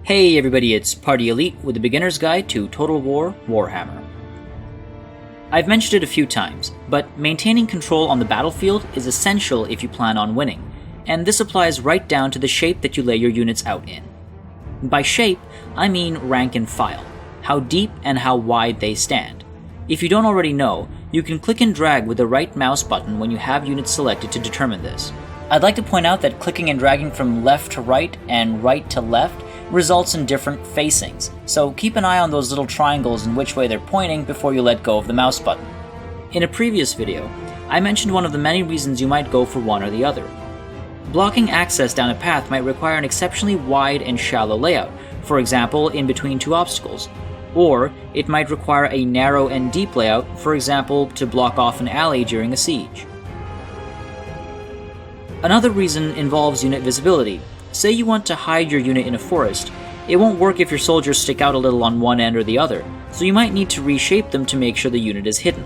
Hey everybody, it's Party Elite with the Beginner's Guide to Total War Warhammer. I've mentioned it a few times, but maintaining control on the battlefield is essential if you plan on winning, and this applies right down to the shape that you lay your units out in. By shape, I mean rank and file, how deep and how wide they stand. If you don't already know, you can click and drag with the right mouse button when you have units selected to determine this. I'd like to point out that clicking and dragging from left to right and right to left results in different facings, so keep an eye on those little triangles and which way they're pointing before you let go of the mouse button. In a previous video, I mentioned one of the many reasons you might go for one or the other. Blocking access down a path might require an exceptionally wide and shallow layout, for example, in between two obstacles. Or it might require a narrow and deep layout, for example, to block off an alley during a siege. Another reason involves unit visibility. Say you want to hide your unit in a forest. It won't work if your soldiers stick out a little on one end or the other, so you might need to reshape them to make sure the unit is hidden.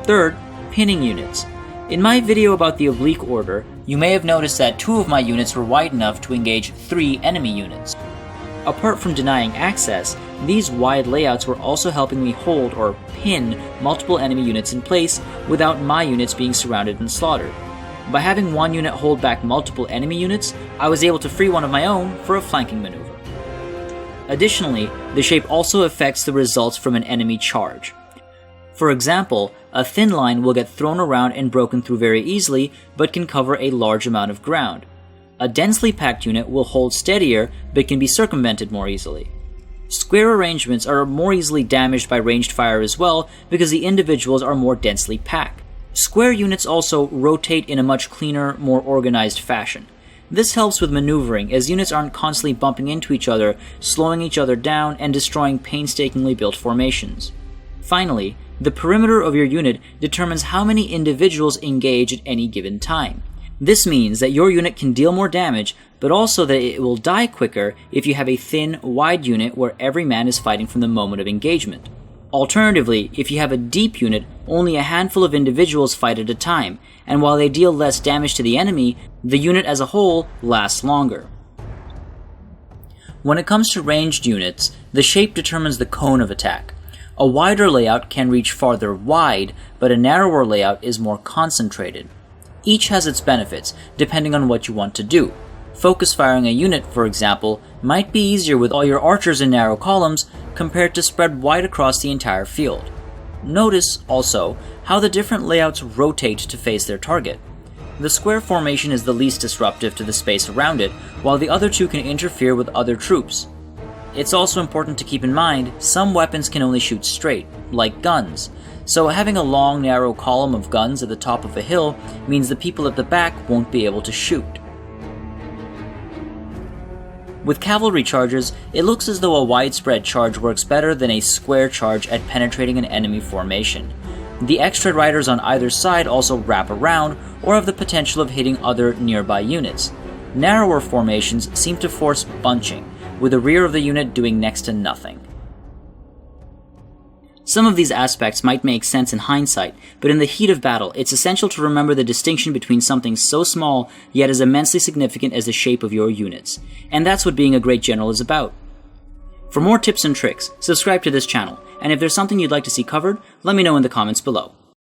Third, pinning units. In my video about the oblique order, you may have noticed that 2 of my units were wide enough to engage 3 enemy units. Apart from denying access, these wide layouts were also helping me hold or pin multiple enemy units in place without my units being surrounded and slaughtered. By having one unit hold back multiple enemy units, I was able to free one of my own for a flanking maneuver. Additionally, the shape also affects the results from an enemy charge. For example, a thin line will get thrown around and broken through very easily, but can cover a large amount of ground. A densely packed unit will hold steadier, but can be circumvented more easily. Square arrangements are more easily damaged by ranged fire as well, because the individuals are more densely packed. Square units also rotate in a much cleaner, more organized fashion. This helps with maneuvering, as units aren't constantly bumping into each other, slowing each other down, and destroying painstakingly built formations. Finally, the perimeter of your unit determines how many individuals engage at any given time. This means that your unit can deal more damage, but also that it will die quicker if you have a thin, wide unit where every man is fighting from the moment of engagement. Alternatively, if you have a deep unit, only a handful of individuals fight at a time, and while they deal less damage to the enemy, the unit as a whole lasts longer. When it comes to ranged units, the shape determines the cone of attack. A wider layout can reach farther wide, but a narrower layout is more concentrated. Each has its benefits, depending on what you want to do. Focus firing a unit, for example, might be easier with all your archers in narrow columns compared to spread wide across the entire field. Notice, also, how the different layouts rotate to face their target. The square formation is the least disruptive to the space around it, while the other two can interfere with other troops. It's also important to keep in mind, some weapons can only shoot straight, like guns, so having a long, narrow column of guns at the top of a hill means the people at the back won't be able to shoot. With cavalry charges, it looks as though a widespread charge works better than a square charge at penetrating an enemy formation. The extra riders on either side also wrap around or have the potential of hitting other nearby units. Narrower formations seem to force bunching, with the rear of the unit doing next to nothing. Some of these aspects might make sense in hindsight, but in the heat of battle, it's essential to remember the distinction between something so small yet as immensely significant as the shape of your units. And that's what being a great general is about. For more tips and tricks, subscribe to this channel, and if there's something you'd like to see covered, let me know in the comments below.